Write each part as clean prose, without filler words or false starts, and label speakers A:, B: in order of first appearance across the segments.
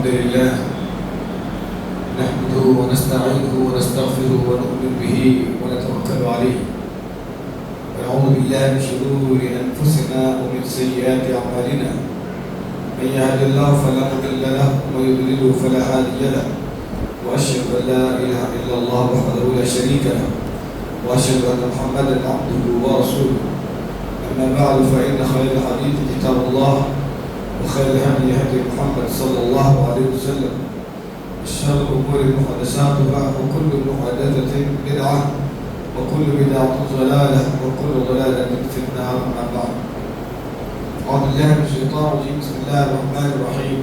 A: الحمد لله نحمده ونستعينه ونستغفره ونؤمن به ونتوكل عليه ونعوذ بالله من شرور أنفسنا ومن سيئات أعمالنا من يهد الله فلا مضل له ومن يضلل فلا هادي له وأشهد أن لا إله إلا الله وحده لا شريك له وأشهد أن محمدا عبده ورسوله أما بعد فإن خير الحديث كتاب الله وخير الهدي هدي محمد صلى الله عليه وسلم وشر الأمور محدثاتها وكل محدثة بدعة وكل بدعة ضلالة وكل ضلالة في النار. أما بعد أعوذ بالله من الشيطان الرجيم. بسم الله الرحمن الرحيم.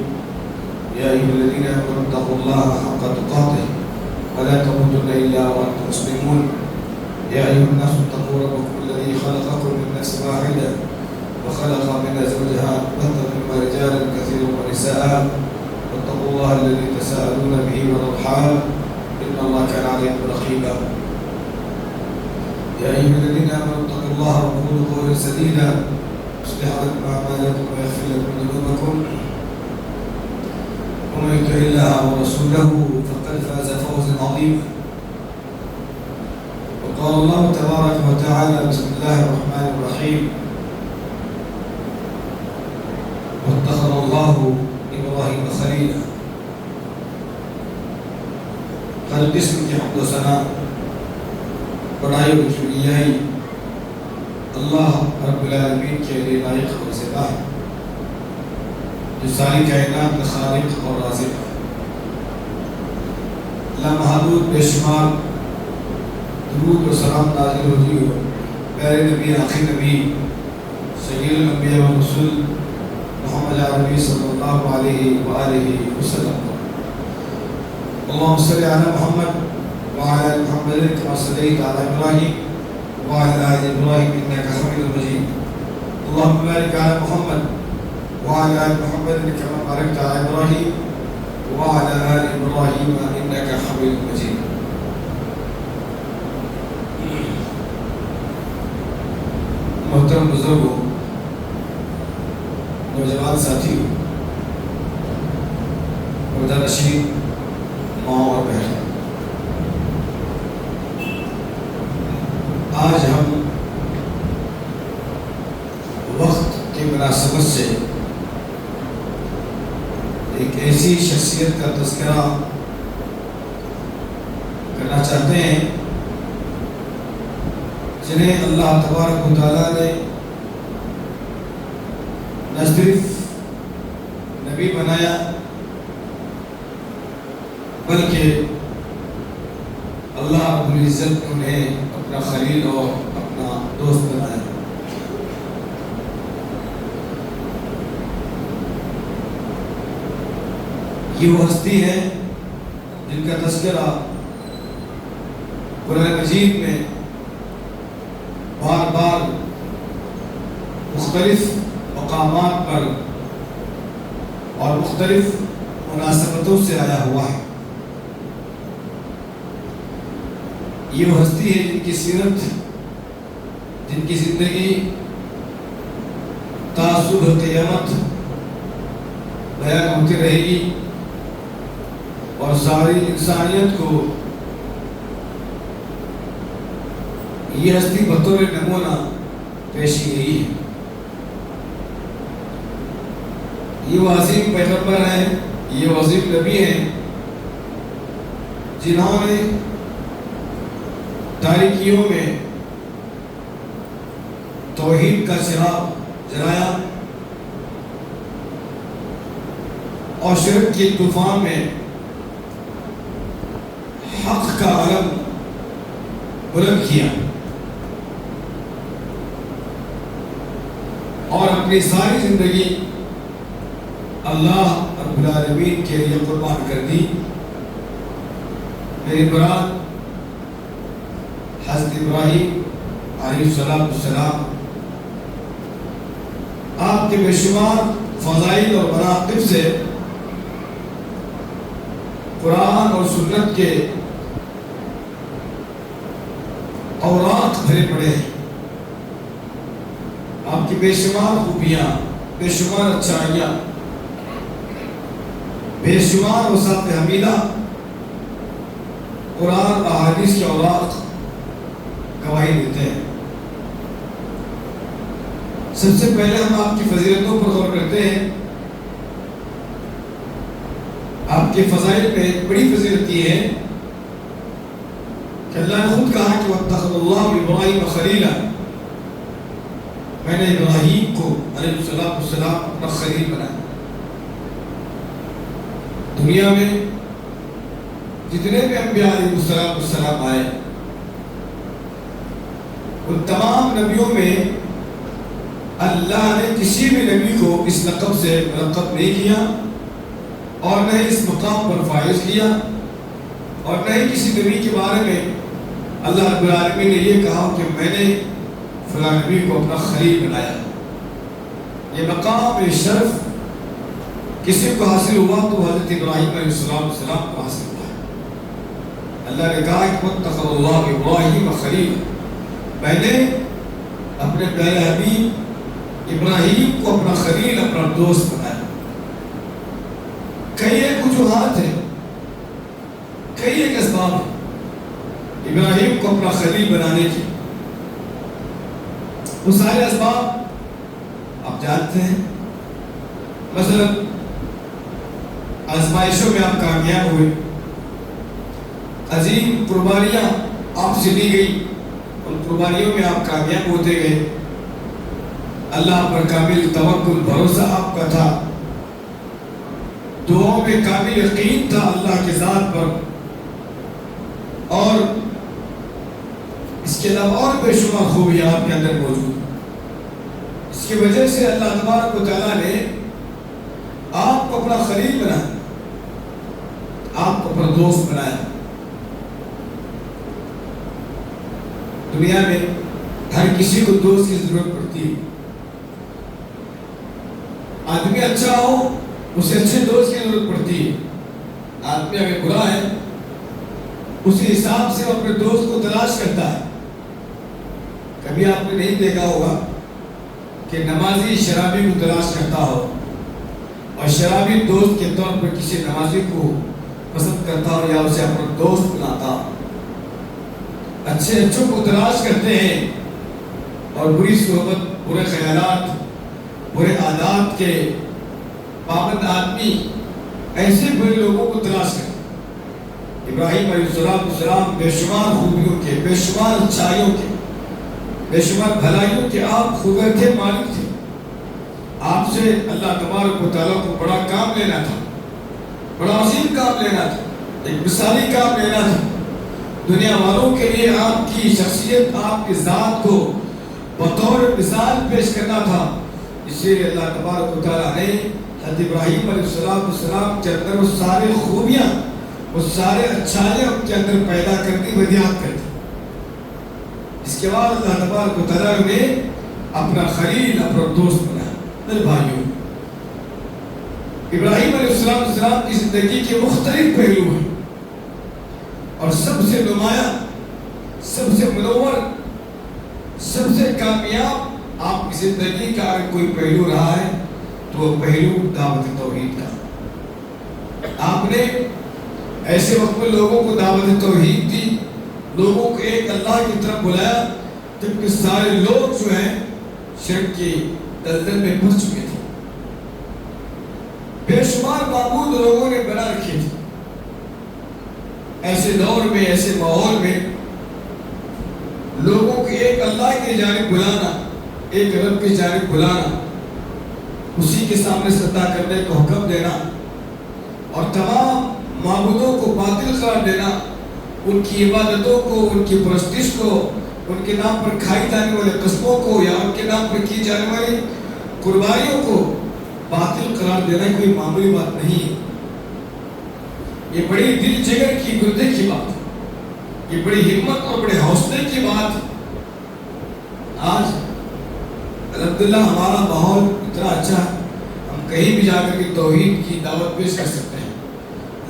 A: يا أيها الذين آمنوا اتقوا الله حق تقاته ولا تموتن إلا وأنتم مسلمون. يا أيها الناس اتقوا ربكم الذي خلقكم من نفس واحدة وخلق منها زوجها وبث منهما رجالا كثيرا ونساء واتقوا الله الذي تساءلون به والأرحام إن الله كان عليكم رقيبا. يا أيها الذين آمنوا اتقوا الله وقولوا قولا سديدا يصلح لكم أعمالكم ويغفر لكم ذنوبكم ومن يطع الله ورسوله فقد فاز فوزا عظيما. وقال الله تبارك وتعالى بسم الله الرحمن الرحيم واتخذ الله إبراهيم خليلا. ہر قسم کی حمد و ثنا بڑائی و کبریائی اللہ رب العالمین کے لیے لائق و زیبا ہے جو ساری کائنات کا خالق اور رازق ہے. لامحدود بے شمار درود و سلام نازل ہوتی ہو پیارے نبی آخری نبی سید الانبیاء والرسول محمد عربی صلی اللہ علیہ وآلہ وسلم. اللهم صل على محمد وعلى آل محمد كما صليت على إبراهيم وعلى آل إبراهيم إنك حميد مجيد. اللهم بارك على محمد وعلى آل محمد كما باركت على إبراهيم وعلى آل إبراهيم إنك حميد مجيد. محترم بزرگوں، نوجوان ساتھیوں، پردہ نشین ماں اور بہن، آج ہم وقت کی مناسبت سے ایک ایسی شخصیت کا تذکرہ کرنا چاہتے ہیں جنہیں اللہ تبارک و تعالیٰ نے نہ صرف نبی بنایا بلکہ اللہ رب العزت نے انہیں اپنا خلیل اور اپنا دوست بنایا. یہ وہ ہستی ہے جن کا تذکرہ قرآن مجید میں بار بار مختلف مقامات پر اور مختلف مناسبتوں سے آیا ہوا ہے. یہ وہ ہستی ہے جن کی سیرت، جن کی زندگی تا صبح قیامت بیان ہوتی رہے گی اور ساری انسانیت کو یہ ہستی بطور نمونہ پیش کی گئی ہے. یہ وہ عظیم پیغمبر ہیں، یہ وہ عظیم نبی ہیں جنہوں نے تاریکیوں میں توحید کا چراغ جلایا اور شرک کے طوفان میں حق کا علم بلند کیا اور اپنی ساری زندگی اللہ رب العالمین کے لیے قربان کر دی. میری برات حضرت ابراہیم علیہ السلام آپ کے بے شمار فضائل اور مناقب سے قرآن اور سنت کے اوراق بھرے پڑے ہیں. آپ کی بے شمار خوبیاں، بے شمار اچھائیاں، بے شمار وسائط حمیدہ قرآن اور احادیث کے اوراق گواہی دیتے ہیں۔ سب سے پہلے ہم آپ کی فضیلتوں پر غور کرتے ہیں۔ آپ کے فضائل میں ایک بڑی فضیلت یہ ہے کہ اللہ نے خود کہا کہ وَاتَّخَذَ اللَّهُ إِبْرَاهِيمَ خَلِيلًا، میں نے ابراہیم کو علیہ السلام اپنا خلیل بنایا۔ دنیا میں جتنے بھی انبیاء علیہ السلام آئے، ان تمام نبیوں میں اللہ نے کسی بھی نبی کو اس لقب سے مرتب نہیں کیا، اور نہ ہی اس مقام پر فائز کیا، اور نہ ہی کسی نبی کے بارے میں اللہ رب العالمین نے یہ کہا کہ میں نے فلاں نبی کو اپنا خلیل بنایا۔ یہ مقام یہ شرف کسی کو حاصل ہوا تو حضرت ابراہیم علیہ السلام کو حاصل ہوا۔ اللہ نے کہا کہ وَاتَّخَذَ اللَّهُ إِبْرَاهِيمَ خَلِيلًا، میں نے اپنے پیارے حبیب ابراہیم کو اپنا خلیل، اپنا دوست بنایا۔ کئی ایک وجوہات ہیں، کئی ایک اسباب ہیں ابراہیم کو اپنا خلیل بنانے کی۔ وہ سارے اسباب آپ جانتے ہیں۔ مثلا آزمائشوں میں آپ کامیاب ہوئے، عظیم قربانیاں آپ سے دی گئی، ان قربانیوں میں آپ کامیاب ہوتے گئے، اللہ پر کامل توکل بھروسہ آپ کا تھا، دعاؤں میں کامل یقین تھا اللہ کے ذات پر، اور اس کے علاوہ اور بے شمار خوبیاں آپ کے اندر موجود۔ اس کی وجہ سے اللہ تبارک و تعالیٰ نے آپ کو اپنا خلیل بنایا، آپ کو اپنا دوست بنایا۔ دنیا میں ہر کسی کو دوست کی ضرورت پڑتی ہے۔ آدمی اچھا ہو اسے اچھے دوست کی ضرورت پڑتی ہے، آدمی اگر برا ہے اسی حساب سے وہ اپنے دوست کو تلاش کرتا ہے۔ کبھی آپ نے نہیں دیکھا ہوگا کہ نمازی شرابی کو تلاش کرتا ہو، اور شرابی دوست کے طور پر کسی نمازی کو پسند کرتا ہو یا اسے اپنا دوست بناتا ہو۔ اچھے اچھوں کو تلاش کرتے ہیں، اور بری صحبت، برے خیالات، برے عادات کے پابند آدمی ایسے برے لوگوں کو تلاش کرتے ہیں۔ ابراہیم علیہ السلام بے شمار خوبیوں کے، بے شمار اچھائیوں کے، بے شمار بھلائیوں کے آپ خدا تھے، مالک تھے۔ آپ سے اللہ تبارک و تعالیٰ کو بڑا کام لینا تھا، بڑا عظیم کام لینا تھا، ایک مثالی کام لینا تھا۔ دنیا والوں کے لیے آپ کی شخصیت، آپ کی ذات کو بطور مثال پیش کرنا تھا۔ اس لیے اللہ تبارک و تعالیٰ نے حضرت ابراہیم علیہ السلام کے اندر وہ سارے خوبیاں، وہ سارے اچھائیاں ان کے اندر پیدا کرتی، ودیعت کرتی۔ اس کے بعد اللہ تبارک و تعالیٰ نے اپنا خلیل، اپنا دوست بنایا۔ میرے بھائیوں، ابراہیم علیہ السلام کی زندگی کے مختلف پہلو ہیں، اور سب سے نمایاں، سب سے منور، سب سے کامیاب آپ کی زندگی کا اگر کوئی پہلو رہا ہے تو وہ پہلو دعوت توحید کا۔ آپ نے ایسے وقت میں لوگوں کو دعوت توحید دی، لوگوں کو ایک اللہ کی طرف بلایا جبکہ سارے لوگ جو ہیں شرک کی دلدل میں پھنس چکے تھے، بے شمار معبود لوگوں نے بنا رکھے تھے۔ ایسے دور میں، ایسے ماحول میں لوگوں کو ایک اللہ کی جانب بلانا، ایک رب کی جانب بلانا، اسی کے سامنے سجدہ کرنے کو حکم دینا، اور تمام معبودوں کو باطل قرار دینا، ان کی عبادتوں کو، ان کی پرستش کو، ان کے نام پر کھائی جانے والے قسموں کو یا ان کے نام پر کی جانے والی قربانیوں کو باطل قرار دینا کوئی معمولی بات نہیں ہے۔ یہ بڑی دل جگر کی، گردے کی بات ہے، یہ بڑی ہمت اور بڑے حوصلے کی بات ہے۔ آج الحمدللہ ہمارا ماحول اتنا اچھا ہے، ہم کہیں بھی جا کر کے توحید کی دعوت پیش کر سکتے ہیں،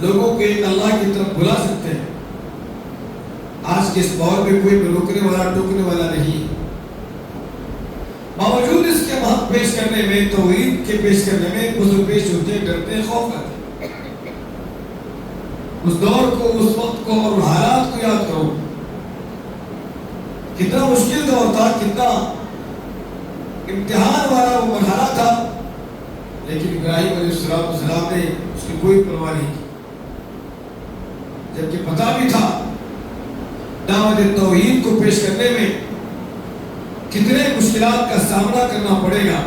A: لوگوں کو ایک اللہ کی طرف بلا سکتے ہیں۔ آج کے اس ماحول میں کوئی روکنے والا، ٹوکنے والا نہیں ہے۔ باوجود اس کے حق پیش کرنے میں، توحید کے پیش کرنے میں بزرگ پیش ہوتے ہیں، ڈرتے ہیں، خوف کرتے ہیں۔ اس دور کو، اس وقت کو اور حالات کو یاد کرو. کتنا مشکل دور تھا، کتنا امتحان والا وہ مرحلہ تھا، لیکن ابراہیم علیہ السلام نے اس کی کوئی پرواہ نہیں کی. جبکہ پتہ بھی تھا دعوت توحید کو پیش کرنے میں کتنے مشکلات کا سامنا کرنا پڑے گا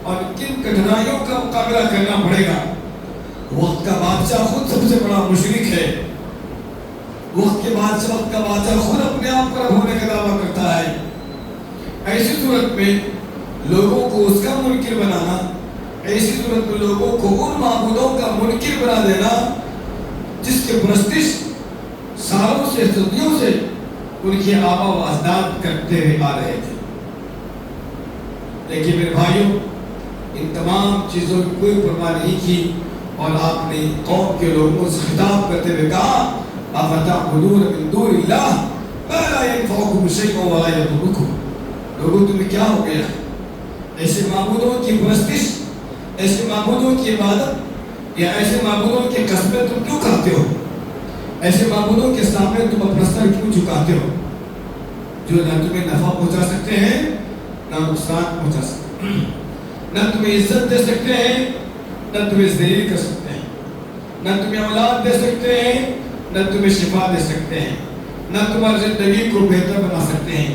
A: اور کن کٹھنائیوں کا مقابلہ کرنا پڑے گا. وقت کا بادشاہ خود سب سے بڑا مشرک ہے. وقت کا بادشاہ خود اپنے آپ پر ہونے کا دعویٰ کرتا ہے. ایسی صورت میں لوگوں کو اس کا منکر بنانا، ایسی صورت میں لوگوں کو ان معبودوں کا منکر بنا دینا جس کے پرستش سالوں سے، صدیوں سے ان کے آبا و اجداد کرتے ہوئے آ رہے تھے. لیکن میرے بھائیوں، ان تمام چیزوں کی کوئی پرواہ نہیں کی اور آپ نے قوم کے لوگوں سے خطاب کرتے ہوئے کہا افتعبدون من دون اللہ ما لا ينفعكم شيئا ولا يضركم. لوگوں تمہیں کیا ہو گیا؟ ایسے معبودوں کی پرستش، ایسے معبودوں کی عبادت یا ایسے معبودوں کی قسمیں تم کیوں کھاتے ہو؟ ایسے معبودوں کے سامنے تم اپنا سر کیوں جھکاتے ہو جو نہ تمہیں نفع پہنچا سکتے ہیں نہ نقصان پہنچا سکتے ہیں، نہ تمہیں عزت دے سکتے ہیں نہ تمہیں ذلیل کر سکتے ہیں، نہ تمہیں اولاد دے سکتے ہیں نہ تمہیں شفا دے سکتے ہیں، نہ تمہاری زندگی کو بہتر بنا سکتے ہیں.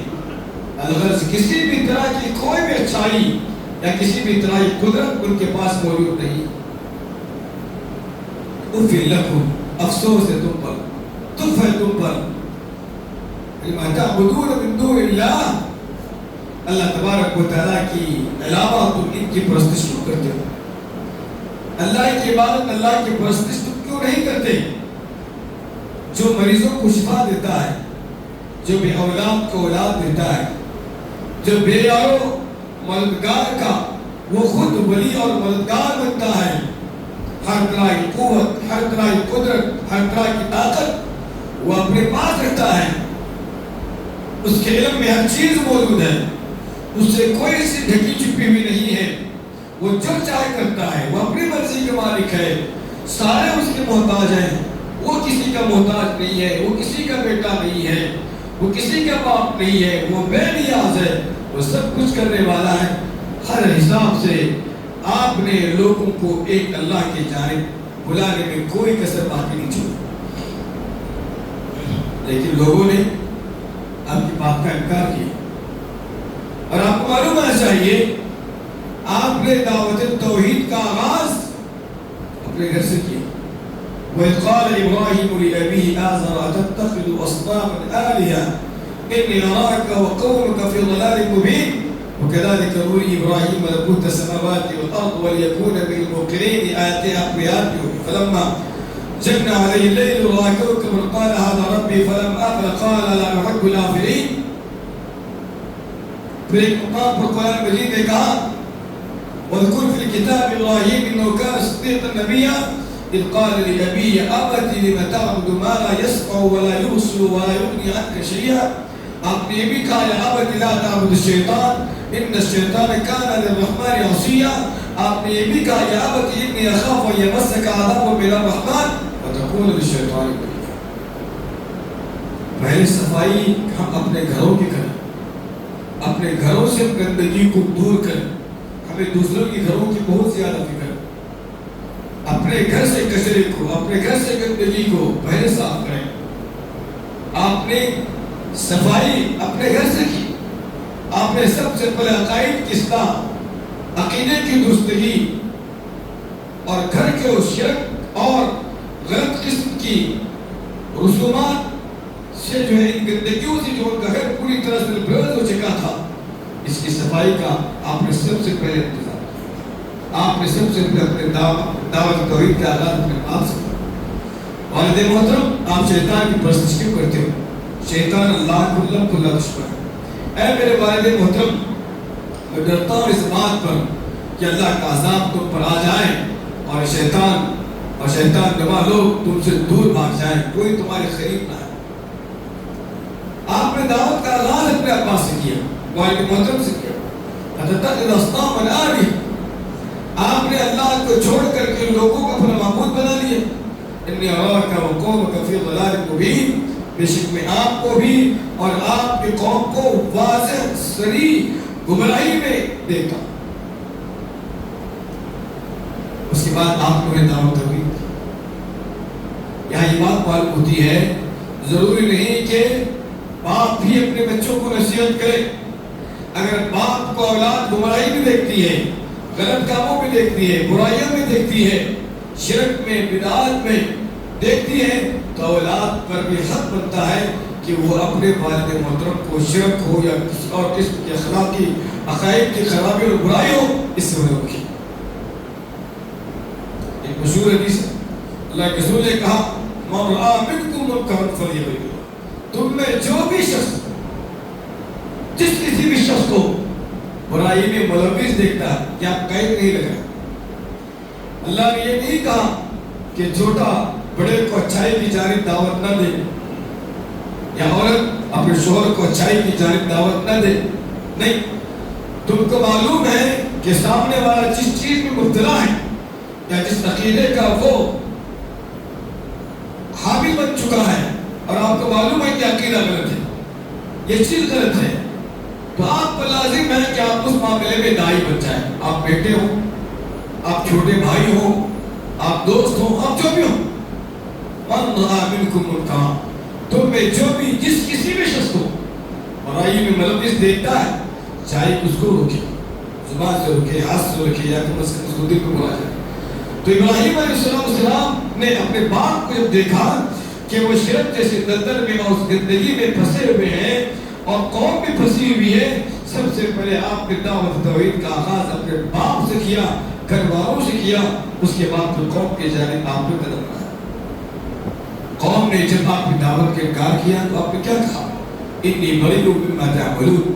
A: الغرض کسی بھی طرح کی کوئی بھی اچھائی یا کسی بھی طرح کی قدرت ان کے پاس موجود نہیں. اف لکم، افسوس ہے تم پر، تف ہے تم پر، لما تعبدون من دون اللہ، اللہ تبارک و تعالیٰ کی علاوہ تم ان کی پرستش کیوں کرتے ہو؟ اللہ کی عبادت، اللہ کی پرستش تم کیوں نہیں کرتے؟ جو مریضوں کو شفا دیتا ہے، جو بے اولاد کو اولاد دیتا ہے، جو بے یارو مددگار کا وہ خود ولی اور مددگار بنتا ہے، ہر طرح کی قوت، ہر طرح کی قدرت، ہر طرح کی طاقت وہ اپنے پاس رکھتا ہے. اس کے علم میں ہر چیز موجود ہے، اس سے کوئی سی ڈھکی چھپی ہوئی نہیں ہے. وہ جو چاہے کرتا ہے، وہ اپنی مرضی کا مالک ہے، سارے اس کے محتاج ہیں. وہ کسی کا محتاج نہیں ہے، وہ کسی کا بیٹا نہیں ہے، وہ کسی کا باپ نہیں ہے، وہ بے نیاز ہے، وہ سب کچھ کرنے والا ہے. ہر حساب سے آپ نے لوگوں کو ایک اللہ کی جانب بلانے میں کوئی کسر باقی نہیں چھوڑی. لیکن لوگوں نے آپ کی بات کا انکار کیا. اور آپ کو معلوم ہونا چاہیے آپ نے دعوت توحید کا آغاز اپنے گھر سے کیا. وَإِذْ قَالَ إِبْرَاهِيمُ لِأَبِيهِ آزَرَ أَتَتَّخِذُ أَصْنَامًا آلِهَةً إِنِّي أَرَاكَ وَقَوْمَكَ فِي ضَلَالٍ مُبِينٍ وَكَذَلِكَ نُرِي إِبْرَاهِيمَ مَلَكُوتَ السَّمَاوَاتِ وَالْأَرْضِ وَلِيَكُونَ مِنَ الْمُوقِنِينَ آيَاتِهَا فَلَمَّا جَنَّ عَلَيْهِ اللَّيْلُ رَأَىٰ كَوْكَبًا قَالَ هَٰذَا رَبِّي فَلَمَّا أَفَلَ قَالَ لَا أُحِبُّ الْآفِلِينَ. پھر ایک مقام پر قرآن مجید نے کہا وَاذْكُرْ فِي الْكِتَابِ إِبْرَاهِيمَ إِنَّهُ كَانَ صِدِّيقًا نَبِيًّا إِذْ قَالَ لِأَبِيهِ يَا أَبَتِ لِمَ تَعْبُدُ مَا لَا يَسْمَعُ وَلَا يُبْصِرُ وَلَا يُغْنِي عَنكَ شَيْئًا. آپ نے یہ بھی کہا یا أَبَتِ لَا تَعْبُدِ الشَّيْطَانَ إِنَّ الشَّيْطَانَ كَانَ لِلرَّحْمَنِ عَصِيًّا. آپ نے یہ بھی کہا یا أَبَتِ إِنِّي أَخَافُ أَن يَمَسَّكَ عَذَابٌ مِنَ الرَّحْمَنِ وَتَكُونَ لِلشَّيْطَانِ وَلِيًّا. پہلے صفائی ہم اپنے گھروں کی کریں، اپنے گھروں سے گندگی کو دور کریں. ہمیں دوسروں کے گھروں کی بہت زیادہ فکر ہے. اپنے گھر سے کچرے کو، اپنے گھر سے گندگی کو پہلے صاف کریں. آپ نے صفائی اپنے گھر سے کی. آپ نے سب سے پہلے عقائد کی اصلاح، عقیدے کی درستگی اور گھر کے شرک اور غلط قسم کی رسومات سے جو ہے ان گندگیوں سے جو گھر پوری طرح سے بلند ہو چکا تھا، اس کی صفائی کا آپ نے سب سے پہلے انتظام کیا. آپ نے سب سے پہلے اپنے دعوت توحید کا آغاز اپنے آپ سے کیا. والد محترم، آپ شیطان کی پرستش کیوں کرتے ہو؟ شیطان اللہ کھلا دشمن ہے. اے میرے والد محترم، میں ڈرتا ہوں اس بات پر کہ اللہ کا عذاب تم پر آ جائے اور شیطان نما لوگ تم سے دور بھاگ جائیں، کوئی تمہارے قریب نہ ہے. آپ نے دعوت کا آغاز اپنے ابا سے کیا، والد محترم سے کیا. أَتَتَّخِذُ أَصْنَامًا آلِهَةً. آپ نے اللہ کو چھوڑ کر کے لوگوں کو اپنا معبود بنا لیا. انی اراک وقومک فی ضلال مبین، بے شک میں آپ کو بھی اور آپ کی قوم کو واضح صریح گمراہی میں دیکھتا ہوں۔ اس کے بعد آپ کو دعوت ہوئی۔ یہاں یہ بات معلوم ہوتی ہے، ضروری نہیں کہ باپ بھی اپنے بچوں کو نصیحت کرے۔ اگر باپ کو اولاد گمراہی میں دیکھتی ہے، غلط کاموں میں دیکھتی ہے، برائیوں میں دیکھتی ہے، شرک میں، بدعات میں دیکھتی ہے، تو اولاد پر بھی حق بنتا ہے کہ وہ اپنے والد محترم کو شرک ہو یا کسی اور قسم کے اخلاقی عقائد کی خرابی اور برائی ہو، اس سے انہیں روکے۔ ایک مشہور حدیث ہے، اللہ کے رسول نے کہا من رأى منکم منکرا فلیغیرہ، تم میں جو بھی شخص جس کسی بھی شخص کو برائی میں ملوث دیکھتا ہے، یا قید نہیں لگا۔ اللہ نے یہ نہیں کہا کہ چھوٹا بڑے کو اچھائی کی جانب دعوت نہ دے، یا عورت اپنے شوہر کو اچھائی کی جانب دعوت نہ دے، نہیں، تم کو معلوم ہے کہ سامنے والا جس چیز میں مبتلا ہے یا جس عقیدے کا وہ حامی بن چکا ہے، اور آپ کو معلوم ہے کہ عقیدہ غلط ہے، یہ چیز غلط ہے، تو آپ کو لازم ہے کہ آپ اس معاملے میں داعی بن جائیں۔ آپ بیٹے ہو، آپ چھوٹے بھائی ہو، آپ دوست ہو، آپ جو بھی ہو، من رأى منکم منکرا، تم میں جو بھی جس کسی بھی شخص کو برائی میں ملوث دیکھتا ہے، چاہے اس کو روکے، زبان سے روکے، ہاتھ سے روکے، یا کم از کم اس کو دل کو بلا جائے۔ تو ابراہیم علیہ السلام نے اپنے باپ کو جب دیکھا کہ وہ شرک جیسے دلدل میں اور زندگی میں پھنسے ہوئے ہیں اور قوم بھی پھنسی ہوئی ہے، سب سے پہلے آپ نے دعوت توحید کا آغاز اپنے باپ سے کیا، گھر والوں سے کیا، اس کے بعد پھر قوم کے جانب آپ نے قدم بڑھایا۔ قوم نے جب آپ کی دعوت کا انکار کیا تو آپ نے کیا کہا؟ انی بریء مما تعملون،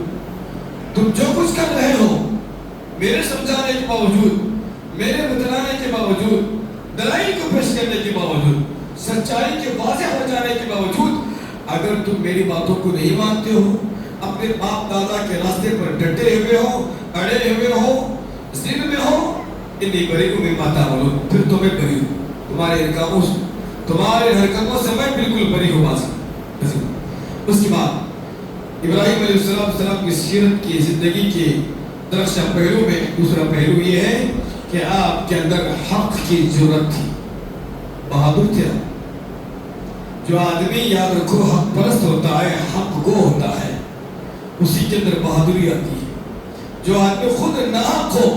A: تم جو کچھ کر رہے ہو میرے سمجھانے کے باوجود، میرے بتلانے کے باوجود، دلائل کو پیش کرنے کے باوجود، سچائی کے واضح ہو جانے کے باوجود، اگر تم میری باتوں کو نہیں مانتے ہو، اپنے باپ دادا کے راستے پر ڈٹے ہوئے ہو، اڑے ہوئے ہو، ضد میں ہو، انی بریء مما تعملون، پھر تو میں بری ہوں، تمہارے حرکتوں سے میں بالکل بری ہو بس۔ اس کے بعد ابراہیم علیہ السلام کی سیرت کی زندگی کے درخشاں پہلو میں دوسرا پہلو یہ ہے کہ آپ کے اندر حق کی جرأت تھی، بہادر تھے۔ جو آدمی یاد رکھو حق پرست ہوتا ہے، حق گو ہوتا ہے، اسی کے اندر بہادری آتی ہے۔ جو آدمی خود ناحق ہو،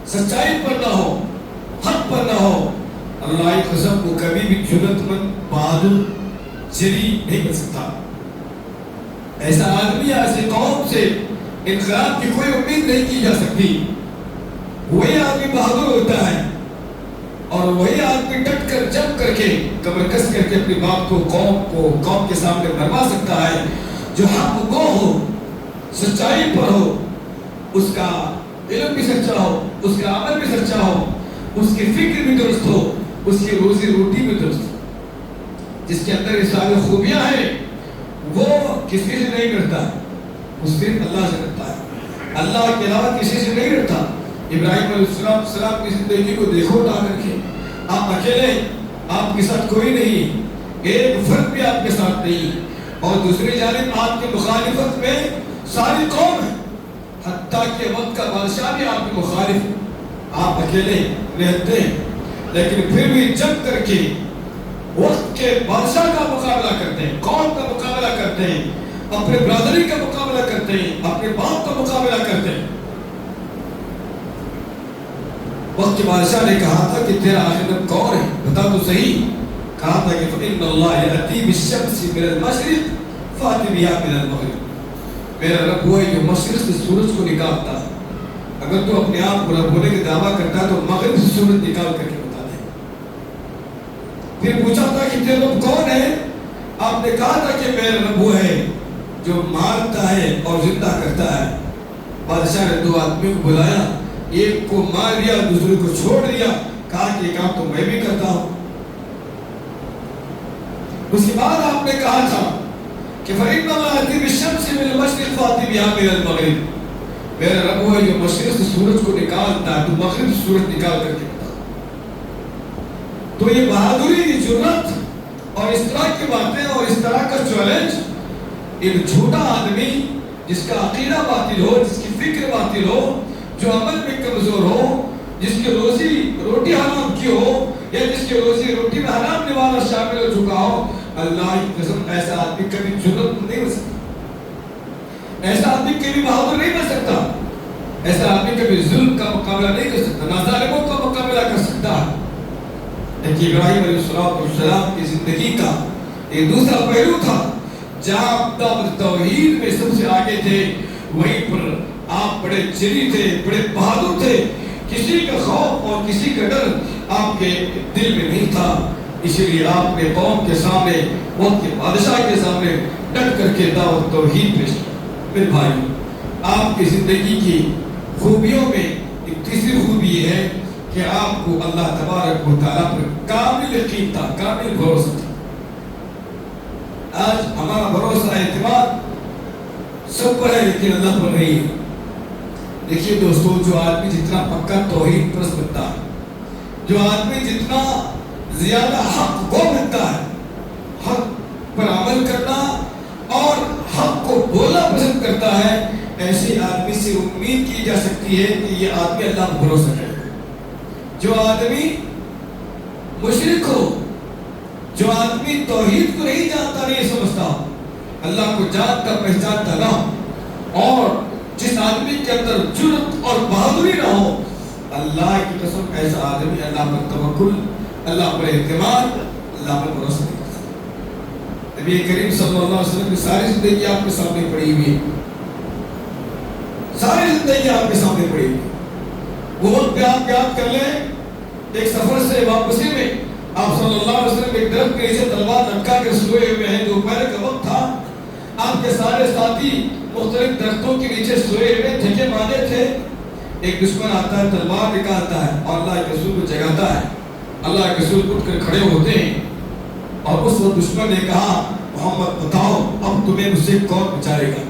A: سچائی پر نہ ہو، حق پر نہ ہو، اللہ کی قسم کو کبھی بھی جرأت مند، بہادر، جری نہیں بن سکتا۔ ایسا آدمی یا ایسی قوم سے انقلاب کی کوئی امید نہیں کی جا سکتی۔ وہی آدمی بہادر ہوتا ہے، اور وہی آدمی ڈٹ کر جم کر کے کمر کس کر کے اپنی بات کو قوم کے سامنے بھروا سکتا ہے۔ جو حق گو ہو، سچائی پر ہو، اس کا علم بھی سچا ہو، اس کا عمل بھی سچا ہو، اس کی فکر بھی درست ہو، اس کی روزی روٹی بھی درست ہو، جس کے اندر یہ ساری خوبیاں ہیں، وہ کسی سے نہیں ڈرتا، وہ صرف اللہ سے ڈرتا ہے، اللہ کے علاوہ کسی سے نہیں ڈرتا۔ ابراہیم علیہ السلام کی زندگی کو دیکھو اٹھا کر کے، آپ اکیلے، آپ کے ساتھ کوئی نہیں، ایک فرد بھی آپ کے ساتھ نہیں، اور دوسری جانب آپ کی مخالفت میں ساری قوم ہے، حتیٰ کہ وقت کا بادشاہ بھی آپ کے مخالف، آپ اکیلے رہتے ہیں، لیکن پھر بھی جم کر کے وقت کے بادشاہ کا مقابلہ کرتے ہیں، قوم کا مقابلہ کرتے ہیں، اپنے برادری کا مقابلہ کرتے ہیں، اپنے باپ کا مقابلہ کرتے ہیں۔ وقت کے بادشاہ نے کہا تھا کہ تیرا آخر نام کون ہے، بتا تو صحیح۔ کہا تھا کہ فَإِنَّ اللَّهَ يَأْتِي بِالشَّمْسِ مِنَ الْمَشْرِقِ فَأْتِ بِهَا مِنَ الْمَغْرِبِ، میرا رب وہ ہے جو مشرق سے سورج کو نکالتا ہے، اگر تو اپنے آپ کو رب ہونے کا دعویٰ کرتا ہے تو مغرب سے سورج نکال کر کے بتا دے۔ پھر پوچھا تھا کہ تیرا رب کون ہے، آپ نے کہا تھا کہ میرا رب وہ ہے جو مارتا ہے اور زندہ کرتا ہے۔ بادشاہ نے دو آدمیوں کو بلایا، ایک کو مار دیا، دوسرے کو چھوڑ دیا، کہا کہ یہ کام تو میں بھی کرتا ہوں۔ اس کے بعد آپ نے کہا تھا کہ فَإِنَّ اللَّهَ يَأْتِي بِالشَّمْسِ مِنَ الْمَشْرِقِ فَأْتِ بِهَا مِنَ الْمَغْرِبِ، میرا رب وہ ہے جو مشرق سے سورج کو نکالتا ہے، تو مغرب سے سورج نکال کر کے بتا۔ تو یہ بہادری، یہ جرأت اور اس طرح کی باتیں اور اس طرح کا چیلنج ایک جھوٹا آدمی جس کا عقیدہ باطل ہو، جس کی فکر باطل ہو، جو عمل میں کمزور ہو، جس کی روزی روٹی حرام کی ہو، یا جس کی روزی روٹی میں حرام نوالا شامل ہو چکا ہو، اللہ کی قسم ایسا آدمی کبھی جرأت نہیں بن سکتا، ایسا آدمی کبھی بہادر نہیں بن سکتا، ایسا آدمی کبھی ظلم کا مقابلہ نہیں کر سکتا، نہ ظالموں کا مقابلہ کر سکتا ہے۔ لیکن ابراہیم علیہ السلام کی زندگی کا ایک دوسرا پہلو تھا، جہاں دعوت توحید میں سب سے آگے تھے، وہیں پر آپ بڑے جری تھے، بڑے بہادر تھے، کسی کا خوف اور کسی کا ڈر آپ کے دل میں نہیں تھا، اسی لیے آپ نے قوم کے سامنے، وقت کے بادشاہ کے سامنے ڈٹ کر کے دعوت توحید پیش کی۔ میرے بھائی، آپ کی زندگی کی خوبیوں میں ایک تیسری خوبی یہ ہے کہ آپ کو اللہ تبارک و تعالیٰ پر کامل یقین تھا، کامل بھروسہ تھا۔ آج ہمارا بھروسہ اعتماد سب پر ہے لیکن اللہ پر نہیں ہے۔ دیکھیے دوستو، جو آدمی جتنا پکا توحید پرست بنتا ہے، جو آدمی جتنا زیادہ حق کو بنتا ہے، حق پر عمل کرنا اور حق کو بولنا پسند کرتا ہے، ایسے آدمی سے امید کی جا سکتی ہے کہ یہ آدمی اللہ پر بھروسہ کرے۔ جو آدمی مشرک ہو، جو آدمی توحید کو نہیں جانتا، نہیں سمجھتا، اللہ کو جانتا پہچانتا نہ ہو، اور جس آدمی کے اندر جرأت اور بہادری نہ ہو، اللہ کی قسم ایسا آدمی اللہ پر توکل، اللہ پر اعتماد، اللہ پر بھروسہ نہیں کرتا۔ نبی کریم صلی اللہ علیہ وسلم کی ساری زندگی آپ کے سامنے پڑی ہوئی ہے، ساری زندگی آپ کے سامنے پڑی ہوئی ہے۔ وہ وقت پہ آپ یاد کر لیں، ایک سفر سے واپسی میں آپ صلی اللہ علیہ وسلم ایک درخت کے نیچے تلوار لٹکا کے سوئے ہوئے ہیں، دوپہر کا وقت تھا، آپ کے سارے ساتھی مختلف درختوں کے نیچے سوئے ہوئے تھکے ماندے تھے۔ ایک دشمن آتا ہے، تلوار نکالتا ہے اور اللہ کے رسول کو جگاتا ہے۔ اللہ کے رسول اٹھ کر کھڑے ہوتے ہیں اور اس وقت دشمن نے کہا، محمد بتاؤ اب تمہیں مجھ سے کون بچائے گا؟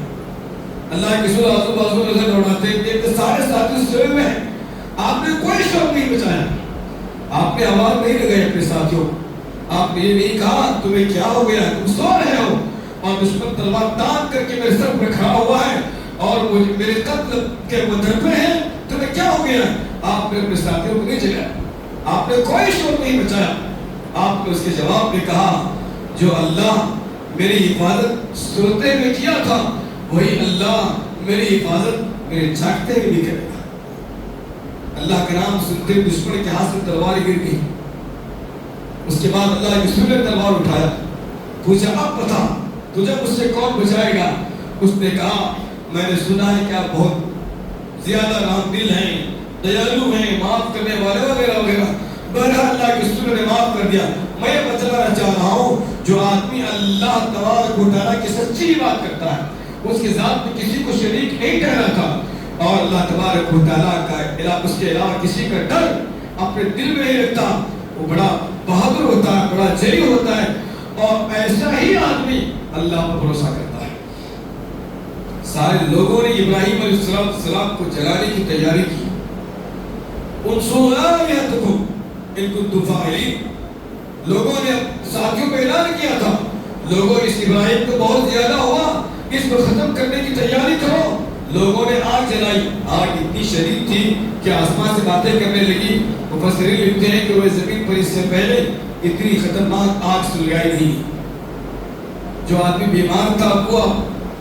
A: اللہ کے رسول آزو بازو نظر دوڑاتے ہیں کہ سارے ساتھی سوئے ہوئے ہیں، آپ نے کوئی شوق نہیں بچایا، آپ نے آواز نہیں لگائی اپنے ساتھیوں، آپ نے یہ نہیں کہا تمہیں کیا ہو گیا، تم سو رہے ہو اور دشمن تلوار تان کر کے میرے سر پر کھڑا ہوا ہے اور مجھے میرے قتل کے مدد میں ہے، تمہیں کیا ہو گیا؟ آپ نے اپنے ساتھیوں کو نہیں جگایا، آپ نے کوئی شوق نہیں بچایا۔ آپ نے اس کے جواب میں کہا، جو اللہ میری حفاظت سوتے میں کیا تھا، وہی اللہ میری حفاظت میرے جاگتے ہوئے بھی کرے گا۔ اللہ کا نام سنتے دشمن کے ہاتھ سے تلوار گر گئی۔ اس کے بعد اللہ کے رسول نے تلوار اٹھایا، پوچھا اب بتا تجھے مجھ سے کون بچائے گا؟ اس نے کہا، میں نے سنا ہے کہ آپ بہت زیادہ رحم دل ہیں، دیالو ہیں، معاف کرنے والے وغیرہ وغیرہ۔ بہرحال اللہ کے رسول نے معاف کر دیا۔ میں یہ بتلانا چاہ رہا ہوں، جو آدمی اللہ تبارک و تعالیٰ کی سچی بات کرتا ہے، اس کے ذات میں کسی کو شریک نہیں ٹھہراتا اور اللہ تبارک و تعالیٰ کا اس کے علاوہ کسی کا ڈر اپنے دل میں نہیں رکھتا، وہ بڑا بہادر ہوتا ہے، بڑا جری ہوتا ہے، اور ایسا ہی آدمی اللہ پر بھروسہ کرتا ہے۔ سارے لوگوں نے ابراہیم علیہ السلام کو جلانے کی تیاری کی۔ انصروا آلیہتکم ان کنتم فاعلین، لوگوں نے ساتھیوں کو اعلان کیا تھا، لوگوں نے اس ابراہیم کو بہت زیادہ ہوا، اس کو ختم کرنے کی تیاری کرو۔ لوگوں نے آگ جلائی، آگ اتنی شدید تھی کہ آسمان سے باتیں کرنے لگی۔ مفسرین لکھتے ہیں کہ وہ زمین پر اس سے پہلے اتنی خطرناک آگ سلگائی نہیں۔ جو آدمی بیمار تھا وہ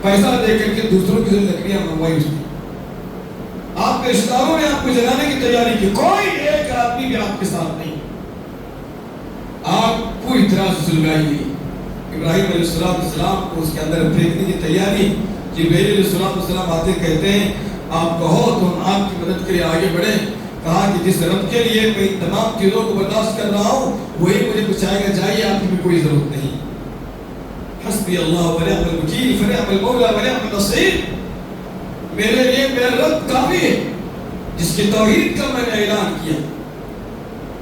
A: پیسہ دے کر کے دوسروں کی لکڑیاں منگوائی اس نے۔ آپ کے رشتہ داروں نے آپ کو جلانے کی تیاری کی، کوئی ایک آدمی بھی آپ کے ساتھ نہیں۔ آگ پوری طرح سے سلگائی گئی۔ ابراہیم علیہ السلام کو اس کے اندر پھینکنے کی تیاری۔ جبرائیل علیہ السلام آتے کہتے ہیں، آپ کہو تو ہم آپ کی مدد کے لیے آگے بڑھیں۔ کہا کہ جس رب کے لیے میں ان تمام چیزوں کو برداشت کر رہا ہوں وہی مجھے بچائے گا، جائیے، آپ کی بھی کوئی ضرورت نہیں۔ حسبی اللہ ونعم الوکیل فنعم المولا ونعم النصیر، میرے لیے میرا رب کافی ہے، جس کی توحید کا میں نے اعلان کیا،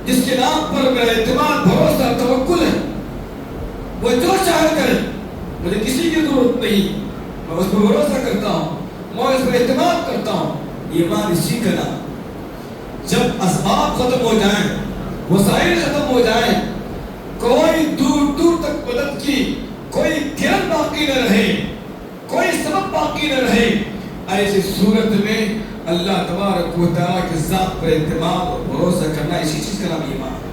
A: جس کے نام پر میرا اعتماد، بھروسہ، توکل ہے، وہ جو چاہے کرے، مجھے کسی کی ضرورت نہیں، میں اس پر بھروسہ کرتا ہوں، میں اس پر اعتماد کرتا ہوں۔ ایمان اسی کا نام۔ جب اسباب ختم ہو جائیں، وسائل ختم ہو جائیں، کوئی دور دور تک مدد کی کوئی گرد باقی نہ رہے، کوئی سبب باقی نہ رہے، ایسی صورت میں اللہ تبارک و تعالیٰ کے ذات پر اعتماد اور بھروسہ کرنا، اسی چیز کا نام ایمان ہے۔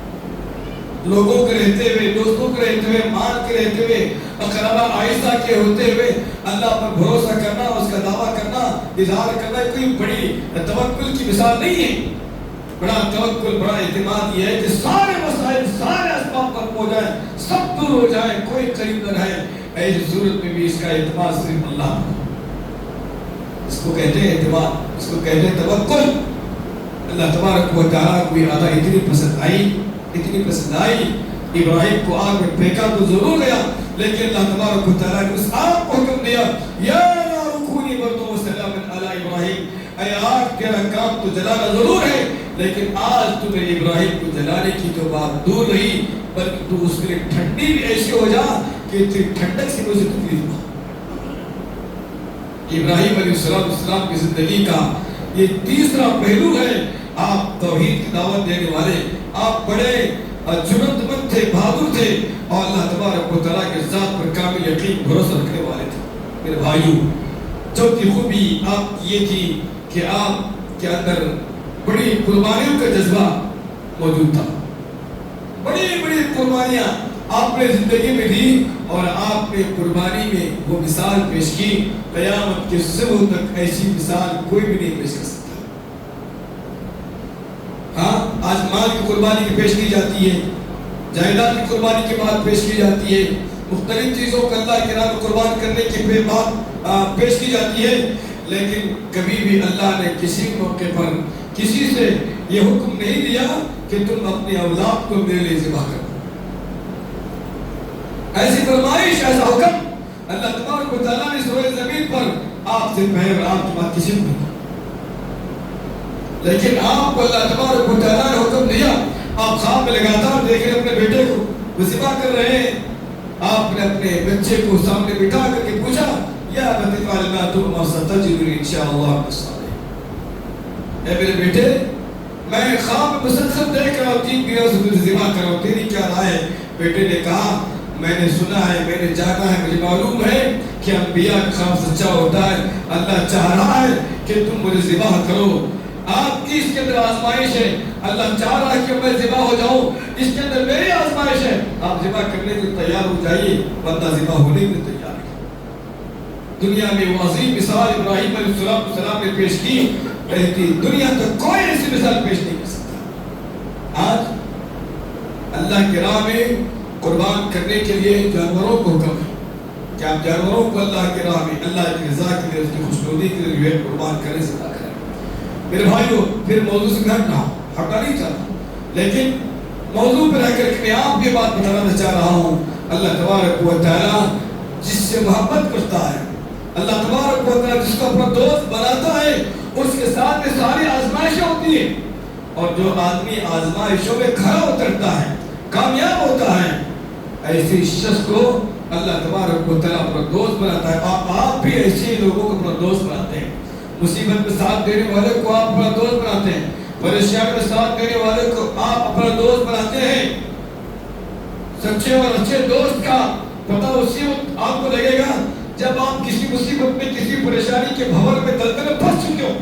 A: لوگوں کے رہتے ہوئے، دوستوں کے رہتے ہوئے، مال کے رہتے ہوئے، اقربا آئسہ کے ہوتے ہوئے اللہ پر بھروسہ کرنا، اس کا دعویٰ کرنا، اظہار کرنا کوئی بڑی توکل کی مثال نہیں ہے۔ بڑا توکل، بڑا اعتماد یہ ہے کہ سارے مسائل، سارے اسباب پر ہو جائیں، سب دور ہو جائیں، کوئی قریب نہ رہے، ایسی صورت میں بھی اس کا اعتماد صرف اللہ پر۔ اس کو کہتے ہیں اعتماد، اس کو کہتے ہیں توکل۔ اللہ تبارک و تعالیٰ کو یہ عطا اتنی پسند آئی، اتنی پسند آئی، ابراہیم کو آگ میں پھینکا تو ضرور گیا، لیکن اللہ تبارک و تعالیٰ نے اس آگ کو حکم دیا، یا نار کونی بردم و سلاما علی ابراہیم، اے آگ تیرا کام تو جلانا ضرور ہے، لیکن آج تمہیں ابراہیم کو جلانے کی تو بات دور رہی، بلکہ تو اس کے لیے ٹھنڈی بھی ایسی ہو جا کہ تیری ٹھنڈک سے مجھے تکلیف نہ۔ ابراہیم علیہ السلام کی زندگی کا یہ تیسرا پہلو ہے۔ آپ توحید کی دعوت دینے والے، آپ بڑے جرأت مند تھے، بہادر تھے، اور اللہ تبارک و تعالیٰ کے ذات پر کامل یقین بھروسہ رکھنے والے تھے۔ میرے بھائیو، چوتھی خوبی آپ کی یہ تھی کہ آپ کے اندر بڑی قربانیوں کا جذبہ موجود تھا۔ بڑی بڑی قربانیاں آپ نے زندگی میں دی، اور آپ نے قربانی میں وہ مثال پیش کی، قیامت کے صبح تک ایسی مثال کوئی بھی نہیں پیش کر سکتا۔ ہاں، آج مال کی قربانی کی پیش کی جاتی ہے، جائیداد کی قربانی کی بات پیش کی جاتی ہے، مختلف چیزوں کو اللہ کے نام قربان کرنے کی بات پیش کی جاتی ہے، لیکن کبھی بھی اللہ نے کسی موقع پر کسی سے یہ حکم نہیں دیا کہ تم اپنی اولاد کو میرے لیے ذبح کرو۔ ایسی فرمائش، ایسا حکم اللہ تبارک و تعالیٰ نے سورہ زمین پر آپ سے پہلے آپ کی بات کسی کو، لیکن آپ کو اللہ تبارک و تعالیٰ نے حکم دیا۔ آپ خواب میں لگاتار دیکھ رہے اپنے بیٹے کو وہ ذبح کر رہے ہیں، آپ نے اپنے بچے کو سامنے بٹھا کر کے پوچھا، یا ابت افعل ما تؤمر ستجدنی ان شاء اللہ من الصابرین۔ اے میرے بیٹے، میں خواب میں مسلسل دیکھ رہا ہوں 3 دنوں سے تجھے ذبح کر رہا ہوں، تیری کیا رائے ہے؟ بیٹے نے کہا، میں نے سنا ہے، میں نے جانا ہے، مجھے معلوم ہے کہ انبیاء کا خواب سچا ہوتا ہے، اللہ چاہ رہا ہے کہ تم مجھے ذبح کرو۔ آپ کی اس کے اندر آزمائش ہے، اللہ چاہ رہا ہے کہ میں ذبح ہو جاؤں، اس کے اندر میری آزمائش ہے، آپ ذبح کرنے کے لیے تیار ہو جائیے۔ بندہ ذبح ہونے کے لیے تیار ہے۔ دنیا میں وہ عظیم مثال ابراہیم علیہ السلام نے پیش کی، کہتی دنیا تک کوئی ایسی مثال پیش نہیں کر سکتا۔ آج اللہ کی راہ میں قربان کرنے کے لیے جانوروں کو حکم ہے کہ آپ جانوروں کو اللہ کی راہ میں، اللہ کی رضا کے لیے، اس کی خوشنودی کے لیے جو ہے قربان کرنے سے نہ کریں۔ میرے بھائیو، پھر موضوع سے ہٹ رہا ہوں، ہٹنا نہیں چاہتا، لیکن موضوع پر رہ کر کے میں آپ یہ بات بتانا چاہ رہا ہوں، اللہ تبارک و تعالیٰ جس سے محبت کرتا ہے، اللہ تبارک و تعالیٰ جس کو اپنا دوست بناتا ہے، اس کے ساتھ میں ساری آزمائشیں ہوتی ہیں، اور جو آدمی آزمائشوں میں کھڑا اترتا ہے، کامیاب ہوتا ہے، ایسی شخص کو اللہ تبارک و تعالیٰ اپنا دوست بناتا ہے۔ آپ بھی ایسے لوگوں کو اپنا دوست بناتے ہیں، مصیبت میں ساتھ دینے والے کو آپ اپنا دوست بناتے ہیں، پریشانی میں ساتھ دینے والے کو آپ اپنا دوست بناتے ہیں۔ سچے اور اچھے دوست کا پتہ اسی وقت آپ کو لگے گا جب آپ کسی مصیبت میں، کسی پریشانی کے بھنور میں، دلدل میں پھنس چکے ہو،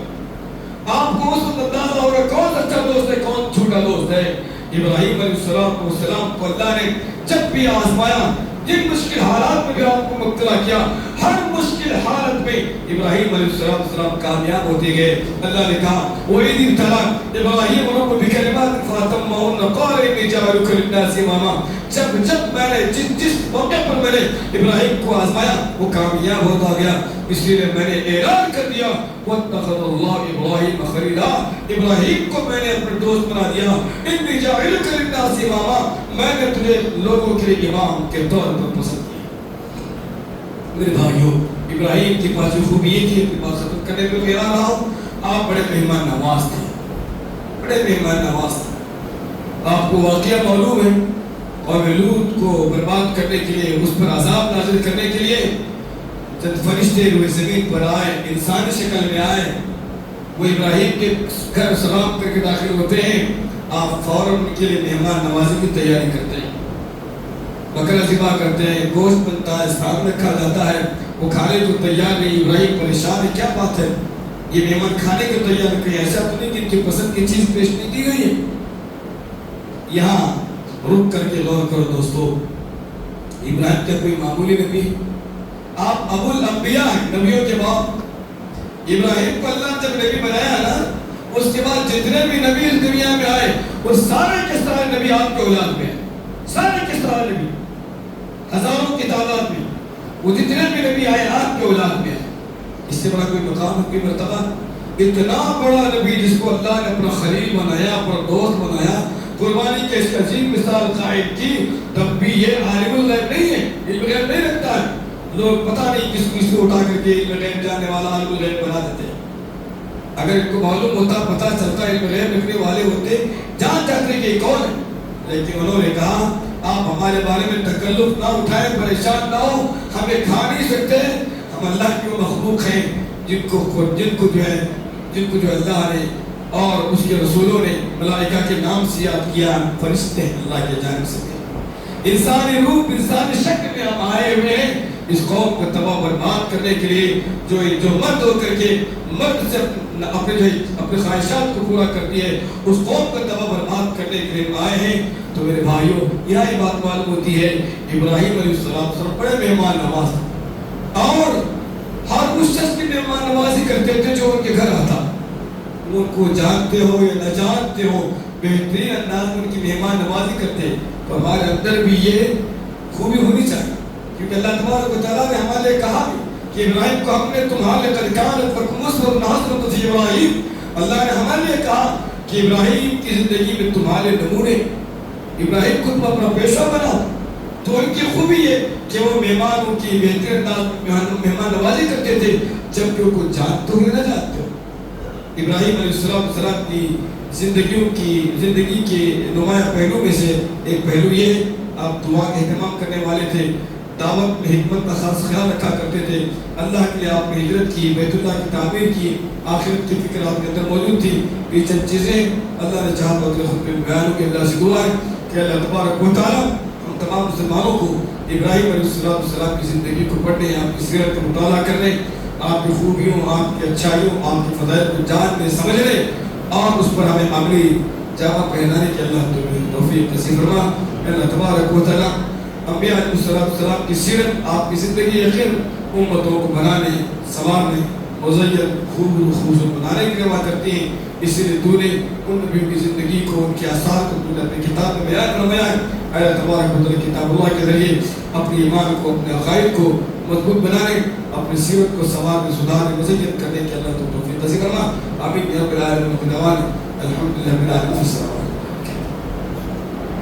A: آپ کو اس وقت اندازہ ہوگا کون سچا دوست ہے، کون جھوٹا دوست ہے۔ ابراہیم علیہ السلام کو اللہ نے جب بھی آزمایا، جن مشکل حالات میں بھی آپ کو مبتلا کیا، ہر مشکل حالت میں ابراہیم علیہ السلام کامیاب ہوتے گئے۔ اللہ نے کہا وَإِذِ ابْتَلَىٰ إِبْرَاهِيمَ رَبُّهُ بِكَلِمَاتٍ فَأَتَمَّهُنَّ قَالَ إِنِّي جَاعِلُكَ لِلنَّاسِ إِمَامًا۔ جب میں نے جس موقع پر میں نے ابراہیم کو آزمایا وہ کامیاب ہوتا گیا، اس لیے میں نے اعلان کر دیا وَاتَّخَذَ اللَّهُ إِبْرَاهِيمَ خَلِيلًا، ابراہیم کو میں نے اپنا دوست بنا دیا۔ إِنِّي جَاعِلُكَ لِلنَّاسِ إِمَامًا، میں نے تجھے لوگوں کے لیے امام کے طور پر پسند کیا۔ میرے بھائیو، ابراہیم کی پاس خوبی یہ تھی، اپنی بات ختم کرنے پہ کہہ رہا ہوں، آپ بڑے مہمان نواز تھے، بڑے مہمان نواز تھے۔ آپ کو واقعہ معلوم ہے، اور لوط کو برباد کرنے کے لیے، اس پر عذاب نازل کرنے کے لیے جب فرشتے ہوئے زمین پر آئے، انسانی شکل میں آئے، وہ ابراہیم کے گھر سلام کر کے داخل ہوتے ہیں، آپ فوراً ان کے لیے مہمان نوازی کی تیاری کرتے ہیں، بکرا ذبح کرتے ہیں، گوشت بنتا ہے، سامنے رکھا جاتا ہے، وہ کھانے کو تیار نہیں، ابراہیم پریشان ہے، کیا بات ہے، یہ مہمان کھانے کو تیار کریں، ایسا تو نہیں کہ ان کی پسند کی چیز پیش نہیں کی گئی ہے۔ یہاں رک کر کے غور کرو دوستو، ابراہیم کیا کوئی معمولی نبی؟ آپ ابو الانبیاء ہیں، نبیوں کے باپ۔ ابراہیم کو اللہ جب نبی بنایا نا، اس کے بعد جتنے بھی نبی اس دنیا میں آئے وہ سارے کے سارے نبی آپ کے اولاد میں ہیں، سارے کے سارے نبی، ہزاروں کی تعداد میں وہ جتنے بھی نبی آئے آپ کے اولاد میں ہیں۔ اس سے بڑا کوئی مقام، کوئی مرتبہ؟ اتنا بڑا نبی جس کو اللہ نے اپنا خلیل بنایا، اپنا دوست بنایا، قربانی کے اس عظیم مثال قائم کی، تب بھی یہ عالم الغیب نہیں ہے، علم غیب نہیں رکھتا ہے۔ لوگ پتہ نہیں کس کو اس کو اٹھا کر کے علم غیب جاننے والا عالم الغیب بنا دیتے ہیں۔ اگر ان کو معلوم ہوتا، پتہ چلتا، علم غیب رکھنے والے ہوتے، جان جاتے کہ کون ہے، لیکن انہوں نے کہا آپ ہمارے بارے میں تکلف نہ اٹھائیں، پریشان نہ ہو، ہمیں کھا نہیں سکتے، ہم اللہ کی مخلوق ہیں جن کو جو اللہ نے اور اس کے رسولوں نے ملائکہ کے نام سے یاد کیا، فرشتے ہیں اللہ کی جانب سے۔ انسانی روح، انسانی شکل میں ہم آئے ہوئے ہیں اس قوم کو تباہ برباد کرنے کے لیے، جو مرد ہو کر کے مرد سے اپنے خواہشات کو پورا کرتی ہے، اس قوم کو تباہ برباد کرنے کے لیے ہم آئے ہیں۔ تو میرے بھائیوں، یہی بات معلوم ہوتی ہے ابراہیم علیہ السلام بڑے مہمان نواز اور ہر اس شخص کی مہمان نوازی کرتے تھے جو ان کے گھر آتا، ان کو جانتے ہو یا نہ جانتے ہو، بہترین انداز میں ان کی مہمان نوازی کرتے۔ تو ہمارے اندر بھی یہ خوبی ہونی چاہیے، کیونکہ اللہ تبارک و تعالیٰ نے ہمارے لیے کہا کہ ابراہیم کو ہم نے تمہارے قد کانت لکم اسوۃ حسنۃ فی ابراہیم، اللہ نے ہمارے لیے کہا کہ ابراہیم کی زندگی میں تمہارے نمونے، ابراہیم کو تم اپنا پیشہ بناؤ۔ تو ان کی خوبی ہے کہ وہ مہمانوں کی بہترین انداز مہمان نوازی کرتے تھے، جبکہ ان کو جانتے ہو یا نہ جانتے ہو۔ ابراہیم علیہ السلام کی زندگی کے نمایاں پہلو میں سے ایک پہلو یہ ہے، آپ دعا کا اہتمام کرنے والے تھے، دعوت میں حکمت کا خاص خیال رکھا کرتے تھے، اللہ کے لیے آپ نے ہجرت کی، بیت اللہ کی تعمیر کی، آخرت کی فکر آپ کے اندر موجود تھی۔ یہ چند چیزیں اللہ نے چاہا تو خود میں بیان کے اللہ سے دعا ہے کہ اللہ تبارک و تعالیٰ ہم تمام مسلمانوں کو ابراہیم علیہ السلام کی زندگی کو پڑھنے، آپ کی سیرت کا مطالعہ کرنے، آپ کی خوبیوں، آپ کی اچھائیوں، آپ کی فضائل کو جاننے سمجھنے اور اس پر ہمیں عملی جامہ پہنانے کی اللہ توفیق نصیب فرما۔ اللہ تبارک و تعالیٰ انبیاء علیہ السلام کی سیرت، آپ کی زندگی یقین امتوں کو بنانے، سنوارنے، مزین خوبصورت بنانے کی دعا کرتی ہیں۔ اسی لیے تو نے ان نبیوں کی زندگی کو، ان کے آثار کو تو نے اپنی کتاب میں بیان فرمایا ہے۔ اللہ تبارک و تعالیٰ کتاب اللہ کے ذریعے اپنے ایمان کو، اپنے عقائد کو مضبوط بنانے، اپنی سیرت کو سنوارنے، سدھارنے، مزین کرنے کی اللہ تو توفیق نصیب فرما۔ آمین یا رب العالمین۔ الحمدللہ رب العالمین۔